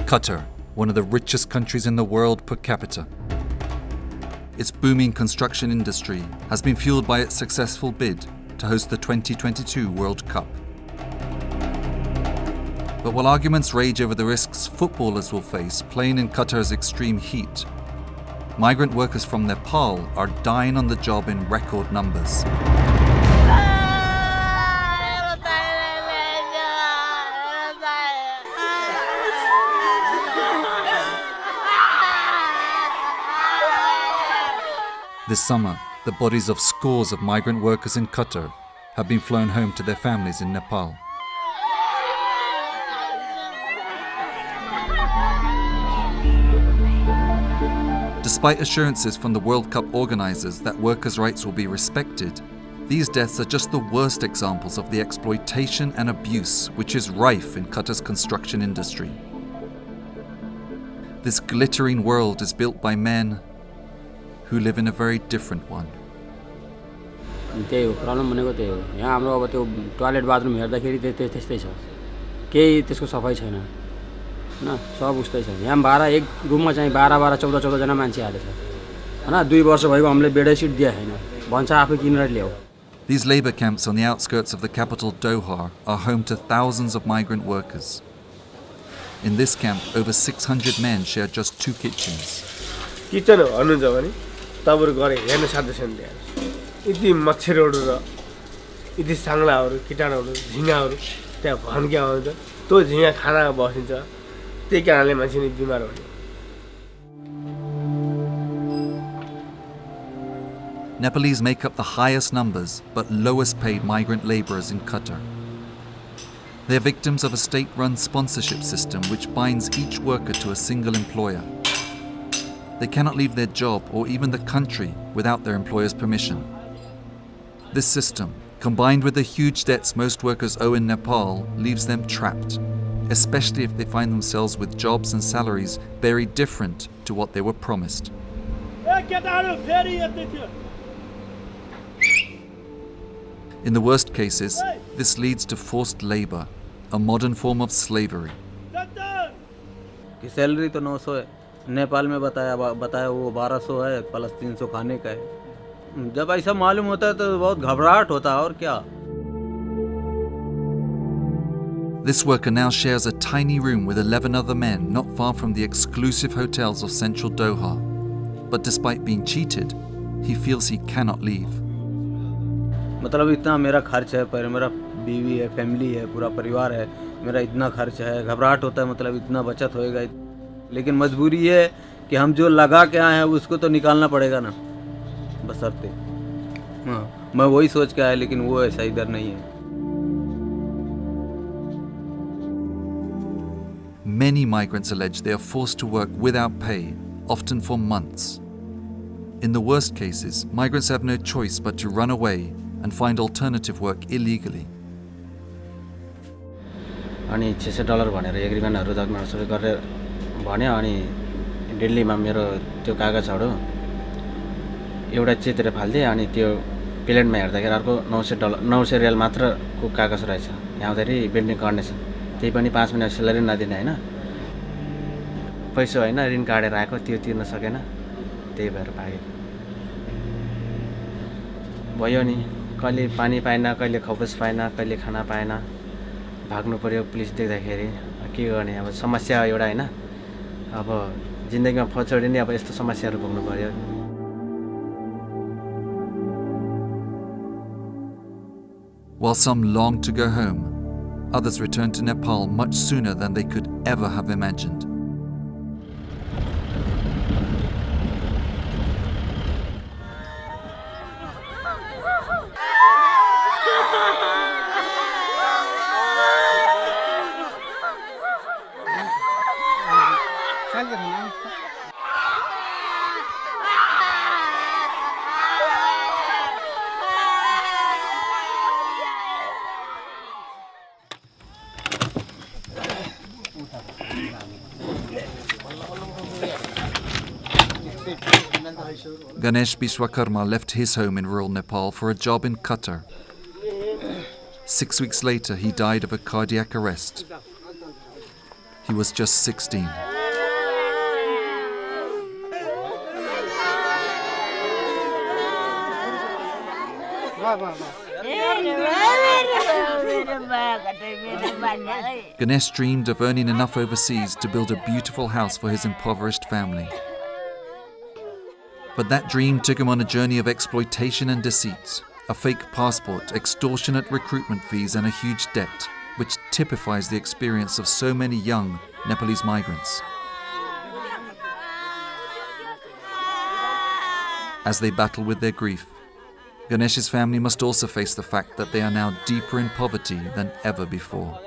Qatar, one of the richest countries in the world per capita. Its booming construction industry has been fueled by its successful bid to host the 2022 World Cup. But while arguments rage over the risks footballers will face playing in Qatar's extreme heat, migrant workers from Nepal are dying on the job in record numbers. This summer, the bodies of scores of migrant workers in Qatar have been flown home to their families in Nepal. Despite assurances from the World Cup organisers that workers' rights will be respected, these deaths are just the worst examples of the exploitation and abuse which is rife in Qatar's construction industry. This glittering world is built by men who live in a very different one. त्यही हो problem भनेको त्यही हो यहाँ हाम्रो अब त्यो toilet bathroom हेर्दाखेरि त्यस्तै छ केही त्यसको सफाइ छैन हैन सब उस्तै छ यहाँ 12 एक रुममा चाहिँ 12 14 जना मान्छे हालेछ हैन 2 वर्ष भएको हामीले बेडै सिट दिए छैन भन्छ आफै किनेर ल्याऊ. These labor camps on the outskirts of the capital Doha are home to thousands of migrant workers. In this camp, over 600 men share just 2 kitchens. Kitchen भन्नुहुन्छ भने तपाईहरु गरे हेर्न साध्य छैन त्यहाँ. यति मच्छरहरु र यति सांगलाहरु कीटाणुहरु झिंगाहरु त्यहाँ भन्क्या आउँछ त्यो झिंगा खानामा बसिन्छ त्यही कारणले मान्छे नि बिमार हुन्छ. Nepalese make up the highest numbers but lowest paid migrant laborers in Qatar. They are victims of a state-run sponsorship system which binds each worker to a single employer. They cannot leave their job or even the country without their employer's permission. This system, combined with the huge debts most workers owe in Nepal, leaves them trapped, especially if they find themselves with jobs and salaries very different to what they were promised. In the worst cases, this leads to forced labor, a modern form of slavery. Salary तो 900 है नेपाल में बताया वो 1200 है plus 300 खाने का है. जब ऐसा मालूम होता है तो बहुत घबराहट होता है और क्या. This worker now shares a tiny room with 11 other men not far from the exclusive hotels of central Doha. But despite being cheated, he feels he cannot leave. मतलब इतना मेरा खर्च है पर मेरा बीवी है फैमिली है पूरा परिवार है मेरा इतना खर्च है घबराहट होता है मतलब इतना बचत होएगा लेकिन मजबूरी है कि हम जो लगा के आए हैं उसको तो निकालना पड़ेगा ना बशर्ते. हाँ मैं वही सोच के आया लेकिन वो ऐसा इधर नहीं है. Many migrants allege they are forced to work without pay, often for months. In the worst cases, migrants have no choice but to run away and find alternative work illegally. अनि $600 भनेर एग्रीमेन्टहरु डकुमेन्ट सुरु गरेर भन्यो अनि दिल्लीमा मेरो त्यो कागजहरु एउटा चित्र फाल्दिए अनि त्यो प्लेनमा हेर्दाखेरि अर्को $900 रियल मात्रको कागज रहेछ. यहाँ आउँदाखेरि बिल्डिङ कन्डिसन त्यही पनि 5 महिना स्यालेरी नदिने हैन पैसा हैन ऋण काटेर आएको त्यो तिर्न सकेन त्यही भएर भागे. भयो नि कहिले पानी पाएन कहिले खबस पाएन कहिले खाना पाएन भाग्नु पर्यो पुलिस देख्दाखेरि के गर्ने अब समस्या एउटा हैन अब जिन्दगीमा फचोडी नि अब यस्तो समस्याहरु भोग्नु पर्यो. While some long to go home, others return to Nepal much sooner than they could ever have imagined. Ganesh Biswakarma left his home in rural Nepal for a job in Qatar. 6 weeks later, he died of a cardiac arrest. He was just 16. Ganesh dreamed of earning enough overseas to build a beautiful house for his impoverished family. But that dream took him on a journey of exploitation and deceit, a fake passport, extortionate recruitment fees, and a huge debt, which typifies the experience of so many young Nepalese migrants. As they battle with their grief, Ganesh's family must also face the fact that they are now deeper in poverty than ever before.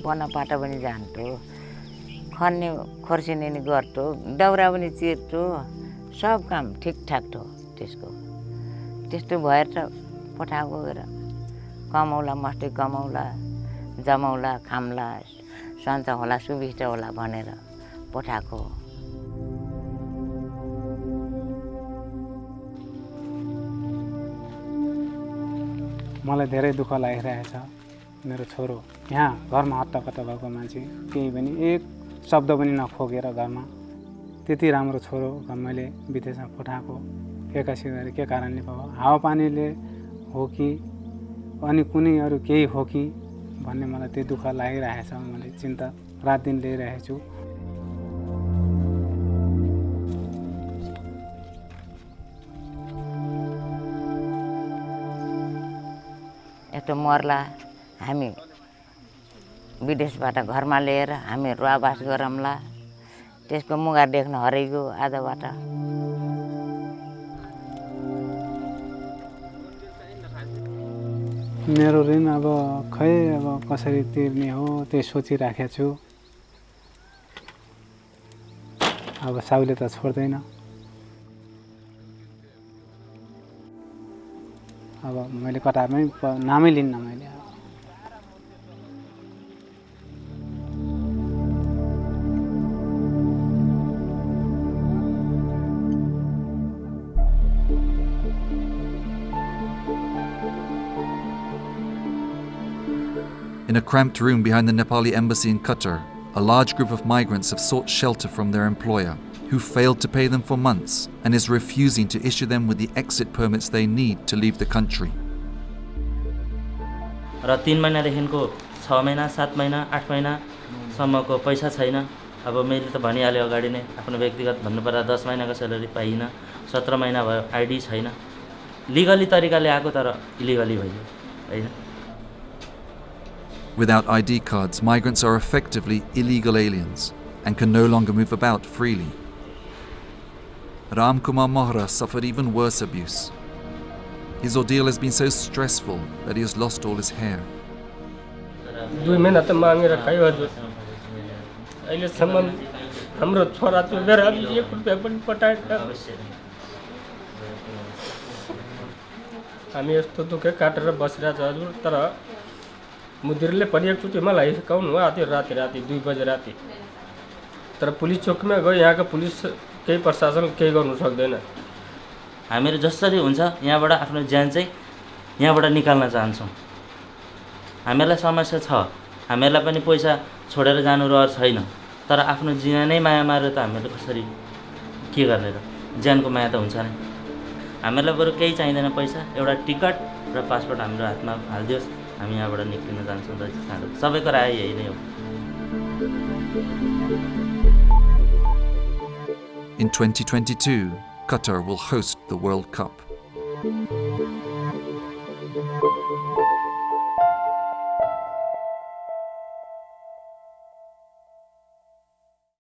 बनापाटा पनि जान्थ्यो खन्ने खोर्सिने नि गर्थ्यो दाउरा पनि चिर्थ्यो सब काम ठिकठाक थियो त्यसको त्यस्तो भएर त पठाएको गएर कमाउला मस्ती कमाउला जमाउला खामला सन्च होला सुविस्ता होला भनेर पठाएको मलाई धेरै दुःख लागिरहेछ मेरो छोरो यहाँ घरमा हत्ताकत्ता भएको मान्छे केही पनि एक शब्द पनि नखोकेर घरमा त्यति राम्रो छोरो मैले विदेशमा पठाएको एक्कासी गरे के कारणले भयो हावापानीले हो कि अनि कुनै अरू केही हो कि भन्ने मलाई त्यो दुःख लागिरहेछ मैले चिन्ता रात दिन लिइरहेको छु यस्तो मर्ला हामी विदेशबाट घरमा लिएर हामी रुवाबास गरौँला त्यसको मुगा देख्न हरेको आधाबाट मेरो ऋण अब खै अब कसरी तिर्ने हो त्यही सोचिराखेको छु अब साउले त छोड्दैन अब मैले कतारमै नामै लिन्न मैले In a cramped room behind the Nepali embassy in Qatar, a large group of migrants have sought shelter from their employer, who failed to pay them for months and is refusing to issue them with the exit permits they need to leave the country. र 3 महिनादेखिको 6 महिना 7 महिना 8 महिनासम्मको पैसा छैन अब मैले त भनिहालेँ अगाडि नै आफ्नो व्यक्तिगत भन्नुपर्दा 10 महिनाको स्यालेरी पाइन 17 महिना भयो आईडी छैन लिगली तरिकाले आएको तर इलिगली भयो हैन Without ID cards, migrants are effectively illegal aliens and can no longer move about freely. Ram Kumar Mohra suffered even worse abuse. His ordeal has been so stressful that he has lost all his hair. 2 महिना त मागेर खायो हजुर अहिलेसम्म हाम्रो छोरा चाहिँ मेरो 1 रुपैयाँ पनि पठाएन हामी यस्तो दुःख काटेर बसिरहेछ हजुर तर मुदिरले पनि एकचोटि मलाई हिर्काउनु भयो त्यो राति 2 बजे राति तर पुलिस चौकीमा गयो यहाँको पुलिस केही प्रशासन केही गर्नु सक्दैन हामीहरू जसरी हुन्छ यहाँबाट आफ्नो ज्यान चाहिँ यहाँबाट निकाल्न चाहन्छौँ हामीलाई समस्या छ हामीलाई पनि पैसा छोडेर जानु रहर छैन तर आफ्नो ज्यान नै माया मारेर त हामीहरूले कसरी के गर्ने र ज्यानको माया त हुन्छ नै हामीलाई बरु केही चाहिँदैन पैसा एउटा टिकट र पासपोर्ट हाम्रो हातमा हाल्दियोस् हामी यहाँबाट निक्लिन जान्छौँ र सबैको राय यही नै हो In 2022, Qatar will host the World Cup.